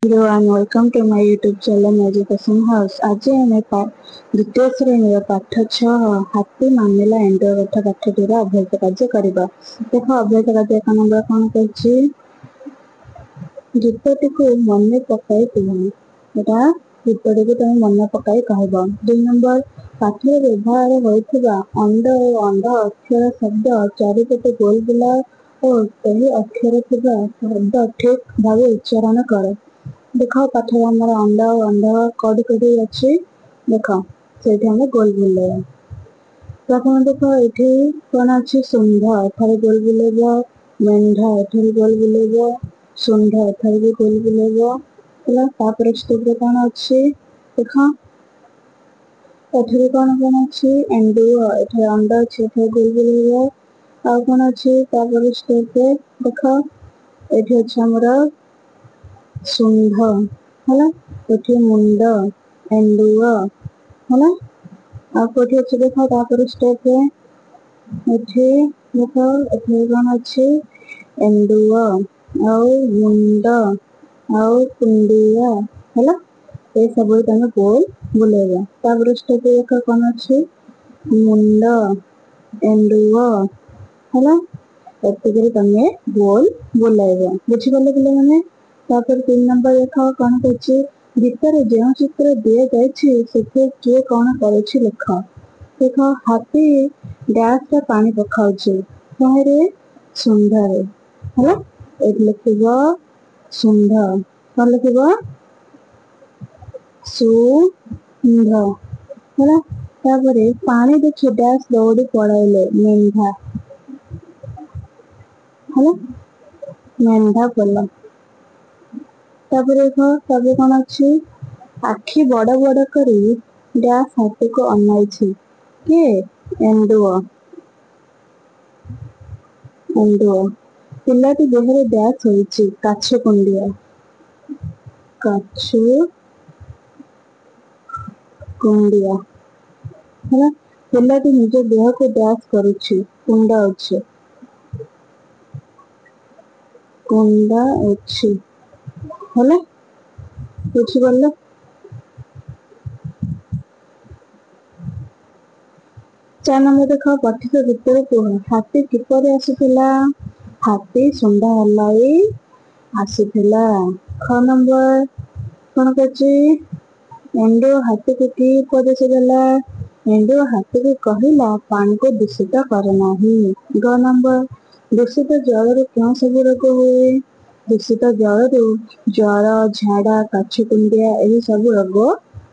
Hello and welcome to my YouTube channel Education House। आज ଆମେ ଦ୍ୱିତୀୟ ଶ୍ରେଣୀର ପାଠ 6 ହାତୀ ମାନିଲା ଏଣ୍ଡୁଅ କଥା ପାଠଟିର ଅଭ୍ୟାସ କାର୍ଯ୍ୟ କରିବା। ଦେଖ ଅଭ୍ୟାସ କାର୍ଯ୍ୟ ଏକ ନମ୍ବର କ'ଣ କହିଛି, ଗୀତଟିକୁ ମନେ ପକାଇ କୁହ। ଏଟା ଗୀତଟିକୁ ତମେ ମନେ ପକାଇ କହିବ। 2 ନମ୍ବର, ପାଠରେ ବ୍ୟବହାର ହୋଇଥିବା ଅଣ୍ଡ ଓ ଅନ୍ଧ ଅକ୍ଷର ଶବ୍ଦ ଚାରିପଟେ ଗୋଲ ବୁଲାଅ ଓ ସେହି ଅକ୍ଷର ଥିବା ଶବ୍ଦ ଠିକ୍ ଭାବେ ଉଚ୍ଚାରଣ କର। ଦେଖ ପାଠରେ ଆମର ଅଣ୍ଡ ଆଉ ଅନ୍ଧ କୋଉଠି କୋଉଠି ଅଛି, ଦେଖ ସେଇଠି ଆମେ ଗୋଲ ବୁଲେଇବା। ପ୍ରଥମେ ଦେଖ ଏଠି କ'ଣ ଅଛି, ଶୁଣ୍ଢ, ଏଠାରେ ଗୋଲ ବୁଲେଇବ। ମେଣ୍ଢ, ଏଠାରେ ଗୋଲ ବୁଲେଇବ। ଶୁଣ୍ଢ, ଏଠାରେ ବି ଗୋଲ ବୁଲେଇବ। ହେଲା, ତାପରେ ଷ୍ଟେପରେ କ'ଣ ଅଛି, ଦେଖ ଏଠାରେ କ'ଣ କ'ଣ ଅଛି, ଏଣ୍ଡୁଅ, ଏଠାରେ ଅଣ୍ଡ ଅଛି, ଏଠାରେ ଗୋଲ ବୁଲେଇବ। ଆଉ କ'ଣ ଅଛି ତାପରେ ଷ୍ଟେପରେ, ଦେଖ ଏଠି ଅଛି ଆମର ଶୁଣ୍ଢ, ହେଲା, ଏଠି ମୁଣ୍ଡ, ଏଣ୍ଡୁଅ, ହେଲା। ଆଉ କୋଉଠି ଅଛି ଦେଖ ତାପରେ ଷ୍ଟେପରେ, ଏଠି ଦେଖ ଏଠି କ'ଣ ଅଛି, ଏଣ୍ଡୁଅ ଆଉ ମୁଣ୍ଡ ଆଉ କୁଣ୍ଡିଆ, ହେଲା। ଏ ସବୁ ତମେ ଗୋଲ ବୁଲେଇବ। ତାପରେ ଷ୍ଟେପରେ ଦେଖ କ'ଣ ଅଛି, ମୁଣ୍ଡ, ଏଣ୍ଡୁଅ, ହେଲା। ଏତିକିରେ ତମେ ଗୋଲ ବୁଲେଇବ। ବୁଝିପାରିଲେ ପିଲାମାନେ? ତାପରେ 3 ନମ୍ବର ଦେଖ କ'ଣ କହିଛି, ଗୀତରେ ଯେଉଁ ଚିତ୍ର ଦିଆଯାଇଛି ସେଥିରେ କିଏ କ'ଣ କରୁଛି ଲେଖ। ଦେଖ ହାତୀ ଡ୍ୟାସରେ ପାଣି ପକାଉଛି, କାହିଁରେ, ଶୁଣ୍ଢରେ, ହେଲା। ଏଠି ଲେଖିବ ଶୁଣ୍ଢ, କ'ଣ ଲେଖିବ, ଶୁଣ୍ଢ, ହେଲା। ତାପରେ ପାଣି ଦେଖି ଡ୍ୟାସ ଦୌଡ଼ି ପଳାଇଲେ, ମେଣ୍ଢା, ହେଲା, ମେଣ୍ଢା ପୋଲ। ତାପରେ ଦେଖ ତାପରେ କ'ଣ ଅଛି, ଆଖି ବଡ଼ ବଡ଼ କରି ଡ୍ୟାସ ହାତୀକୁ ଅନାଇଛି, କିଏ, ଏଣ୍ଡୁଅ, ଏଣ୍ଡୁଅ। ପିଲାଟି ଦେହରେ ଡ୍ୟାସ ହୋଇଛି, କାଛୁ କୁଣ୍ଡିଆ, କାଛୁ କୁଣ୍ଡିଆ, ହେଲା। ପିଲାଟି ନିଜ ଦେହକୁ ଡ୍ୟାସ କରୁଛି, କୁଣ୍ଡାଉଛି, କୁଣ୍ଡାଉଛି, ହେଲା। ବୁଝିପାରିଲ? 4 ନମ୍ବର ଦେଖ, ପଠିତ ଗୀତରେ କୁହ। ହାତୀ କିପରି ଆସୁଥିଲା, ହାତୀ ଶୁଣ୍ଢ ହଲାଇ ଆସୁଥିଲା। ଖ ନମ୍ବର କ'ଣ କହିଛି, ଏଣ୍ଡୁଅ ହାତୀକୁ କି ଉପଦେଶ ଦେଲା, ଏଣ୍ଡୁଅ ହାତୀକୁ କହିଲା ପାଣିକୁ ଦୂଷିତ କର ନାହିଁ। ଗ ନମ୍ବର, ଦୂଷିତ ଜଳରୁ କେଉଁ ସବୁ ରୋଗ ହୁଏ, ଦୂଷିତ ଜଳରୁ ଜ୍ୱର, ଝାଡ଼ା, କାଛୁ କୁଣ୍ଡିଆ ଏହି ସବୁ ରୋଗ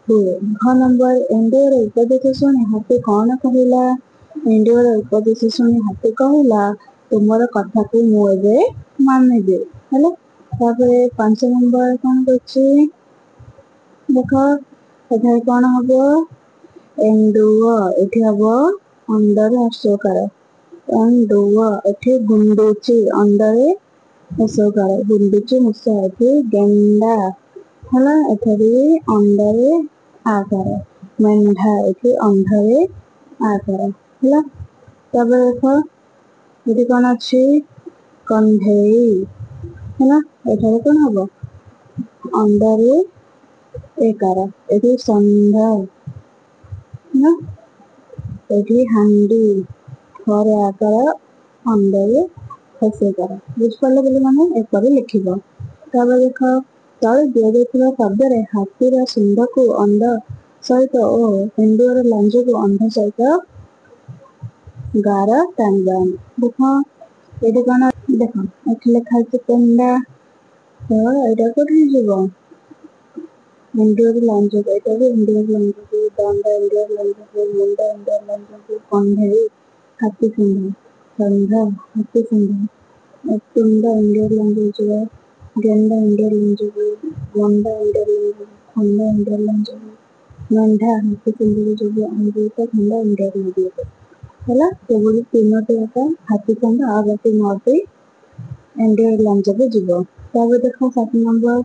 ହୁଏ। ଘ ନମ୍ବର, ଏଣ୍ଡୁଅର ଉପଦେଶ ଶୁଣି ହାତୀ କ'ଣ କହିଲା, ଏଣ୍ଡୁଅର ଉପଦେଶ ଶୁଣି ହାତୀ କହିଲା ତୁମର କଥାକୁ ମୁଁ ଏବେ ମାନିବି, ହେଲା। ତାପରେ 5 ନମ୍ବର କ'ଣ କହିଛି, ଦେଖ ଏଠାରେ କ'ଣ ହବ, ଏଣ୍ଡୁଅ, ଏଠି ହବ ଅଣ୍ଡରେ ହର୍ଷକାର, ଏଣ୍ଡୁଅ, ଏଠି ଗୁଣ୍ଡୁଚି, ଅଣ୍ଡରେ ହର୍ଷକାର, ଗୁଣ୍ଡୁଚି ମୂଷା, ଏଠି ଗେଣ୍ଡା, ହେଲା। ଏଠାରେ ଅଣ୍ଡରେ ଆକାର, ମେଣ୍ଢା, ଏଠି ଅନ୍ଧରେ ଆକାର, ହେଲା। ତାପରେ ଦେଖ ଏଠି କ'ଣ ଅଛି, କଣ୍ଢେଇ, ହେଲା। ଏଠାରେ କ'ଣ ହବ, ଅଣ୍ଡରେ ଏକାର, ଏଠି ଷଣ୍ଢ, ହେଲା। ଏଠି ହାଣ୍ଡି, ଘରେ ଆକାର, ଅଣ୍ଡରେ ହର୍ଷକାର। ବୁଝିପାରିଲ ପିଲାମାନେ? ଏପରି ଲେଖିବ। ତାପରେ ଦେଖ ତଳେ ଦିଆଯାଇଥିବା ଶବ୍ଦରେ ହାତୀର ଶୁଣ୍ଢକୁ ଅନ୍ଧ ସହିତ ଓ ଏଣ୍ଡୁଅର ଲାଞ୍ଜକୁ ଅନ୍ଧ ସହିତ ଗାର ଟାଣିବା। ଦେଖ ଏଠି କ'ଣ, ଦେଖ ଏଠି ଲେଖା ଅଛି ପେଣ୍ଡା, ତ ଏଇଟା କୋଉଠି ଯିବ, ଏଣ୍ଡୁଅର ଲାଞ୍ଜକୁ, ଏଇଟା ବି ଏଣ୍ଡୁଅର ଲାଞ୍ଜକୁ, ଦଣ୍ଡ ଏଣ୍ଡୁଅର ଲାଞ୍ଜକୁ, ମୁଣ୍ଡ ଏଣ୍ଡୁଅର ଲାଞ୍ଜକୁ, କଣ୍ଢେଇ ହାତୀ ଶୁଣ୍ଢ, ଷଣ୍ଢ ହାତୀ ଶୁଣ୍ଢ, ତୁଣ୍ଡ ଏଣ୍ଡୁଅର ଲାଞ୍ଜକୁ ଯିବ, ଗେଣ୍ଡା ଏଣ୍ଡୁଅର ଲାଞ୍ଜକୁ, ଗଣ୍ଡା ଏଣ୍ଡୁଅର ଲାଞ୍ଜକୁ, ଖଣ୍ଡ ଏଣ୍ଡୁଅର ଲାଞ୍ଜକୁ, ମେଣ୍ଢା ହାତୀ ଶୁଣ୍ଢକୁ ଯିବ, ଅମୃତ ଖଣ୍ଡ ଏଣ୍ଡୁଅର ଲାଞ୍ଜକୁ, ହେଲା। କେବଳ 3ଟି ଯାକ ହାତୀ ଶୁଣ୍ଢ, ଆଉ ବାକି 9ଟି ଏଣ୍ଡୁଅର ଲାଞ୍ଜକୁ ଯିବ। ତାପରେ ଦେଖ 7 ନମ୍ବର,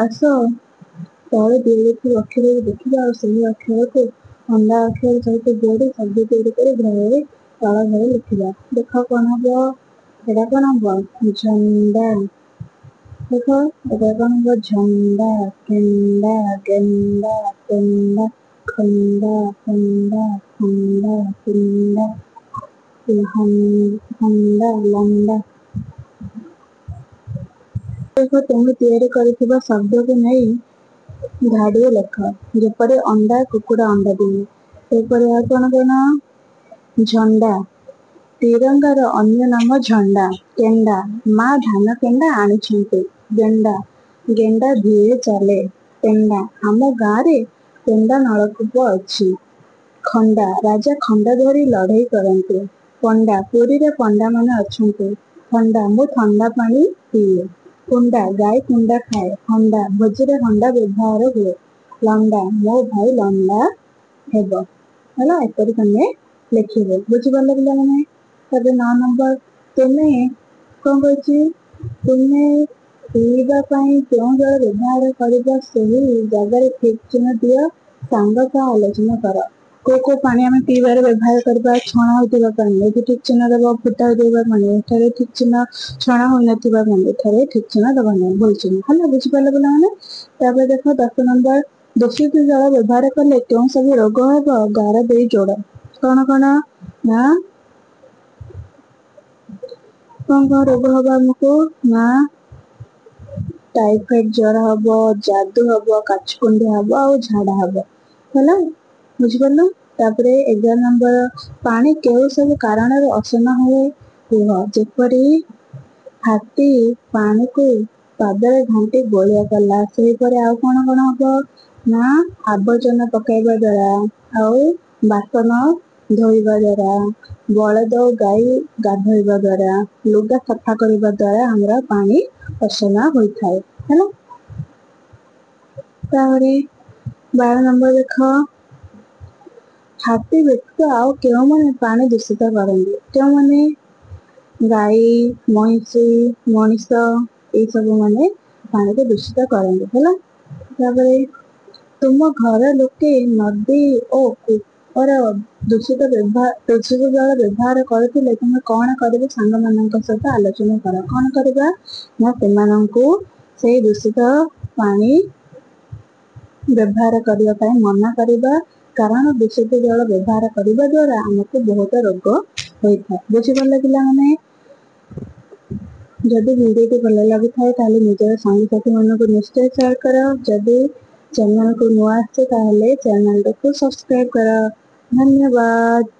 ଆସ ତଳେ ଦିଆଯାଇଥିବା ଅକ୍ଷରକୁ ଦେଖିବା ଆଉ ସେହି ଅକ୍ଷରକୁ ଅଣ୍ଡା ଅକ୍ଷର ସହିତ ଯୋଡ଼ି ଶବ୍ଦ ତିଆରି କରି ଘରେ ତଳ ଘରେ ଲେଖିବା। ଦେଖ କ'ଣ ହବ, ଏଇଟା କ'ଣ ହବ, ଝଣ୍ଡା, देखो এটা কোন ঝন্ডা কেন্ডা গেন্ডা টেন্ডা খন্ডা খন্ডা খন্ডা কিন্ডা ହଣ୍ଡା ଲଣ୍ଡା। ଦେଖ ତୁମେ ତିଆରି କରିଥିବା ଶବ୍ଦକୁ ନେଇ ଧାଡ଼ିଏ ଲେଖ। ଯେପରି ଅଣ୍ଡା କୁକୁଡ଼ା ଅଣ୍ଡା ଦିଏ। ସେପରି ଆଉ କଣ କଣ? ଝଣ୍ଡା ତିରଙ୍ଗାର ଅନ୍ୟ ନାମ ଝଣ୍ଡା। କେଣ୍ଡା ମା ଧାନ କେଣ୍ଡା ଆଣିଛନ୍ତି। ଗେଣ୍ଡା ଗେଣ୍ଡା ଧୀରେ ଚାଲେ। ତେଣ୍ଡା ଆମ ଗାଁରେ ତେଣ୍ଡା ନଳକୂପ ଅଛି। ଖଣ୍ଡା ରାଜା ଖଣ୍ଡା ଧରି ଲଢ଼େଇ କରନ୍ତି। ପଣ୍ଡା ପୁରୀରେ ପଣ୍ଡାମାନେ ଅଛନ୍ତି। ଥଣ୍ଡା ମୁଁ ଥଣ୍ଡା ପାଣି ପିଏ। କୁଣ୍ଡା ଗାଈ କୁଣ୍ଡା ଖାଏ। ହଣ୍ଡା ଭୋଜିରେ ହଣ୍ଡା ବ୍ୟବହାର ହୁଏ। ଲଣ୍ଡା ମୋ ଭାଇ ଲଣ୍ଡା ହେବ। ହେଲା ଏପରି ତମେ ଲେଖିବ। ବୁଝିପାରିଲ ପିଲାମାନେ? ତାପରେ 9 ନମ୍ବର ତୁମେ କଣ କହିଛି? ତୁମେ ପିଇବା ପାଇଁ କେଉଁ ଜଳ ବ୍ୟବହାର କରିବ ସେହି ଜାଗାରେ ଠିକ୍ ଚିହ୍ନ ଦିଅ। ସାଙ୍ଗ ସହ ଆଲୋଚନା କର। କୋଉ ପାଣି ଆମେ ପିଇବାରେ ବ୍ୟବହାର କରିବା? ଛଣା ହୋଇଥିବା ପାଣି, ଏଠି ଠିକ୍ ଚିହ୍ନ ଦେବ। ଫୁଟା ହୋଇଥିବା ପାଣି, ଏଠାରେ ଠିକ୍ ଚିହ୍ନ। ଛଣା ହୋଇନଥିବା ପାଣି, ଏଠାରେ ଠିକ୍ ଚିହ୍ନ ଦେବ ନାହିଁ, ଭୁଲ ଚିହ୍ନ। ହେଲା ବୁଝିପାରିଲ ପିଲାମାନେ? ତାପରେ ଦେଖ 10 ନମ୍ବର ଦୂଷିତ ଜଳ ବ୍ୟବହାର କଲେ କେଉଁ ସବୁ ରୋଗ ହେବ? ଗାର ଦେଇ ଯୋଡ଼। କଣ କଣ? ନା କଣ ରୋଗ ହବ ଆମକୁ? ନା ଟାଇଫଏଡ୍ ଜ୍ୱର ହବ, ଯାଦୁ ହବ, କାଛୁକୁଣ୍ଡିଆ ହବ ଆଉ ଝାଡା ହବ। ହେଲା ବୁଝିପାରିଲ? ତାପରେ 11 ନମ୍ବର ପାଣି କେଉଁ ସବୁ କାରଣରୁ ଅସନା ହୁଏ? କୁହ। ଯେପରି ହାତୀ ପାଣିକୁ ପାଦରେ ଘାଣ୍ଟି ଗୋଳିଆ କଲା। ସେହିପରି ଆଉ କଣ କଣ ହବ? ନା ଆବର୍ଜନା ପକାଇବା ଦ୍ୱାରା, ଆଉ ବାସନ ଧୋଇବା ଦ୍ୱାରା, ବଳଦ ଓ ଗାଈ ଗାଧୋଇବା ଦ୍ୱାରା, ଲୁଗା ସଫା କରିବା ଦ୍ୱାରା ଆମର ପାଣି ଅସନା ହୋଇଥାଏ। ହେଲା ତାପରେ 12 ନମ୍ବର ଦେଖ ହାତୀ ବ୍ୟତୀତ ଆଉ କେଉଁମାନେ ପାଣି ଦୂଷିତ କରନ୍ତି? କେଉଁମାନେ? ଗାଈ, ମଇଁଷି, ମଣିଷ ଏଇସବୁ ମାନେ ପାଣିକୁ ଦୂଷିତ କରନ୍ତି। ହେଲା ତାପରେ ତୁମ ଘର ଲୋକେ ନଦୀ ଓ କୂପର ଦୂଷିତ ଜଳ ବ୍ୟବହାର କରୁଥିଲେ ତୁମେ କଣ କରିବ? ସାଙ୍ଗମାନଙ୍କ ସହିତ ଆଲୋଚନା କର। କଣ କରିବା? ନା ସେମାନଙ୍କୁ ସେଇ ଦୂଷିତ ପାଣି ବ୍ୟବହାର କରିବା ପାଇଁ ମନା କରିବା। କାରଣ ଦୂଷିତ ଜଳ ବ୍ୟବହାର କରିବା ଦ୍ୱାରା ଆମକୁ ବହୁତ ରୋଗ ହୋଇଥାଏ। ବୁଝିପାରିଲ ପିଲାମାନେ? ଯଦି ଭିଡ଼ିଓଟି ଭଲ ଲାଗୁଥାଏ ତାହେଲେ ନିଜର ସାଙ୍ଗସାଥି ମାନଙ୍କୁ ନିଶ୍ଚୟ ସେୟାର କର। ଯଦି ଚ୍ୟାନେଲକୁ ନୂଆ ଆସିଛ ତାହେଲେ ଚ୍ୟାନେଲକୁ ସବସ୍କ୍ରାଇବ କର। ଧନ୍ୟବାଦ।